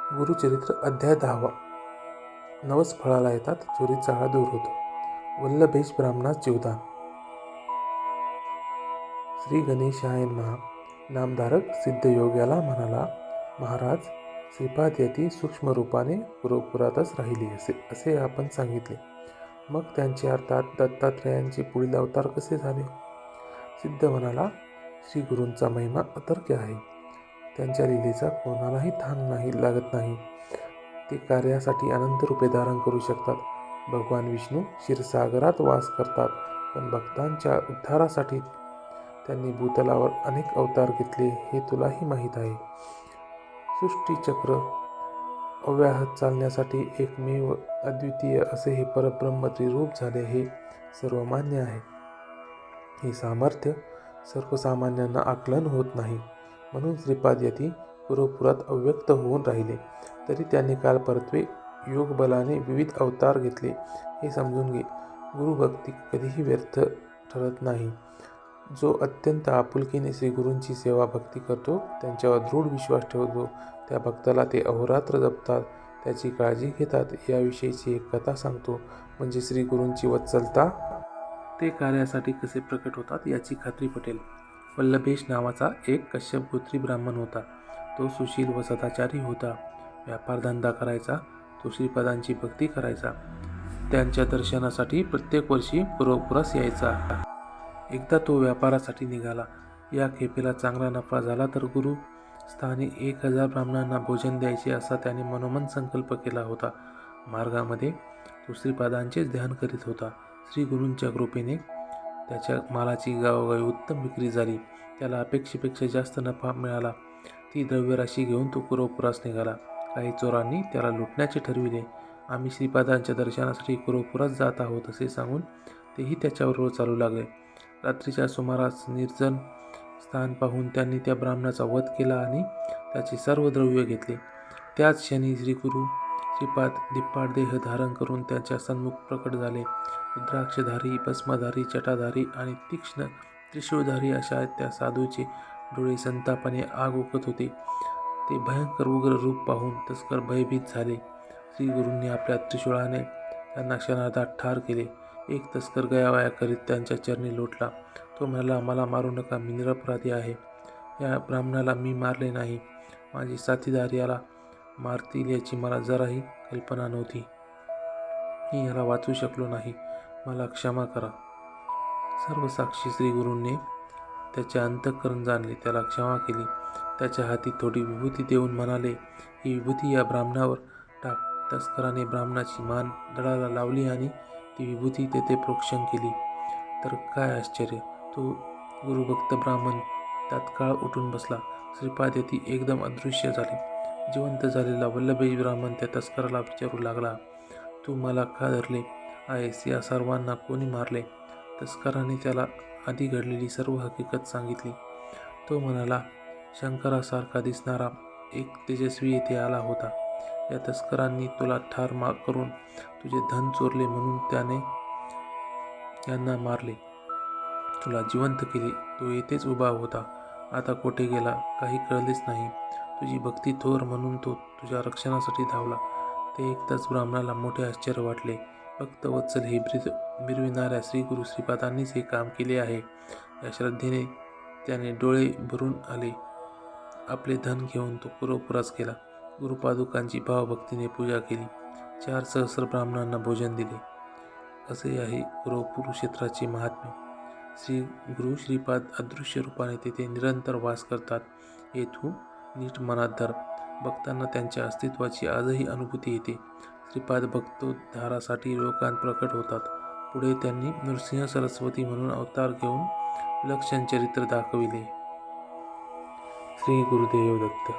गुरुचरित्र अध्याय 10. नवस फळाला येतात, चोरी चाळा दूर होतो. वल्लभेश ब्राह्मणास जीवदान. श्री गणेशाय नमः. नामधारक सिद्धयोग याला म्हणाला, महाराज, श्रीपाद यती सूक्ष्म रूपाने गुरुपुरातच राहिले असे आपण सांगितले. मग त्यांचे अर्थात दत्तात्रेयांचे पुढील अवतार कसे झाले? सिद्ध म्हणाला, श्री गुरूंचा महिमा अतर्क्य आहे. त्यांच्या लीलेचा कोणालाही थान लागत नाही. ते कार्यासाठी अनंत रूपे धारण करू शकतात. भगवान विष्णू क्षीरसागरात वास करतात, पण भक्तांच्या उद्धारासाठी त्यांनी भूतलावर अनेक अवतार घेतले हे तुलाही माहीत आहे. सृष्टीचक्र अव्याहत चालण्यासाठी एकमेव अद्वितीय असे हे परब्रह्म त्रिरूप झाले हे सर्वमान्य आहे. हे सामर्थ्य सर्वसामान्यांना आकलन होत नाही. म्हणून श्रीपाद यती गुरुपुरात अव्यक्त होऊन राहिले. तरी त्यांनी कालपरत्वे योगबलाने विविध अवतार घेतले हे समजून घे. गुरुभक्ती कधीही व्यर्थ ठरत नाही. जो अत्यंत आपुलकीने श्रीगुरूंची सेवा भक्ती करतो, त्यांच्यावर दृढ विश्वास ठेवतो, त्या भक्ताला ते अहोरात्र जपतात, त्याची काळजी घेतात, याविषयीची एक कथा सांगतो. म्हणजे श्रीगुरूंची वत्सलता ते कार्यासाठी कसे प्रकट होतात याची खात्री पटेल. वल्लभेश नावाचा एक कश्यपगोत्री ब्राह्मण होता. तो सुशील व सदाचारी होता. व्यापारधंदा करायचा. तो श्रीपादांची भक्ती करायचा. त्यांच्या दर्शनासाठी प्रत्येक वर्षी गुरुपुरास यायचा. एकदा तो व्यापारासाठी निघाला. या खेपेला चांगला नफा झाला तर गुरुस्थानी 1000 ब्राह्मणांना भोजन द्यायचे असा त्याने मनोमन संकल्प केला होता. मार्गामध्ये तो श्रीपादांचेच ध्यान करीत होता. श्रीगुरूंच्या कृपेने त्याच्या मालाची गावोगावी उत्तम विक्री झाली. त्याला अपेक्षेपेक्षा जास्त नफा मिळाला. ती द्रव्यराशी घेऊन तो गुरुपुरास निघाला. काही चोरांनी त्याला लुटण्याचे ठरविले. आम्ही श्रीपादांच्या दर्शनासाठी गुरुपुरात जात आहोत असे सांगून तेही त्याच्याबरोबर चालू लागले. रात्रीच्या सुमारास निर्जन स्थान पाहून त्यांनी त्या ब्राह्मणाचा वध केला आणि त्याचे सर्व द्रव्य घेतले. त्याच क्षणी श्रीपाद दिप्पाड देह धारण करून त्यांच्या सन्मुख प्रकट झाले. रुद्राक्षधारी, भस्मधारी, जटाधारी आणि तीक्ष्ण त्रिशूळधारी अशा त्या साधूचे डोळे संतापाने आग ओकत होते. ते भयंकर उग्र रूप पाहून तस्कर भयभीत झाले. श्रीगुरूंनी आपल्या त्रिशूळाने त्यांना क्षणार्धात ठार केले. एक तस्कर गयावया करीत त्यांच्या चरणी लोटला. तो म्हणाला, मला मारू नका, मी निरपराधी आहे. या ब्राह्मणाला मी मारले नाही. माझे साथीदार याला मारतील याची मला जराही कल्पना नव्हती. मी याला वाचवू शकलो नाही. मला क्षमा करा. सर्व साक्षी श्रीगुरूंनी त्याचे अंतःकरण जाणले. त्याला क्षमा केली. त्याच्या हाती थोडी विभूती देऊन म्हणाले, ही विभूती या ब्राह्मणावर टाक. तस्कराने ब्राह्मणाची मान दडाला लावली आणि ती विभूती तेथे प्रोक्षण केली. तर काय आश्चर्य! तो गुरुभक्त ब्राह्मण तात्काळ उठून बसला. श्रीपाद यती एकदम अदृश्य झाले. जिवंत झालेला वल्लभेश ब्राह्मण त्या तस्कराला विचारू लागला, तू मला का धरले आहेस? या सर्वांना कोणी मारले? तस्कराने त्याला आधी घडलेली सर्व हकीकत सांगितली. तो म्हणाला, शंकरासारखा दिसणारा एक तेजस्वी येथे आला होता. या तस्करांनी तुला ठार करून तुझे धन चोरले म्हणून त्याने यांना मारले. तुला जिवंत केले. तो येथेच उभा होता. आता कोठे गेला काही कळलेच नाही. तुझी भक्ती थोर म्हणून तो तुझ्या रक्षणासाठी धावला. ते ऐकताच ब्राह्मणाला मोठे आश्चर्य वाटले. भक्तवत्सल हे मिरविणाऱ्या श्रीगुरू श्रीपादांनीच हे काम केले आहे या श्रद्धेने त्याने डोळे भरून आले. आपले धन घेऊन तो गुरुपुरास गेला. गुरुपादुकांची भावभक्तीने पूजा केली. 4 सहस्र ब्राह्मणांना भोजन दिले. असे आहे गुरुपुर क्षेत्राचे महात्म्य. श्री गुरु श्रीपाद अदृश्य रूपाने तेथे निरंतर वास करतात हे तू नीट मनात धर. भक्तांना त्यांच्या अस्तित्वाची आजही अनुभूती येते. श्रीपाद भक्तोद्धारासाठी लोकांत प्रकट होतात. पुढे त्यांनी नृसिंह सरस्वती म्हणून अवतार घेऊन विलक्षण चरित्र दाखविले. श्री गुरुदेव दत्त.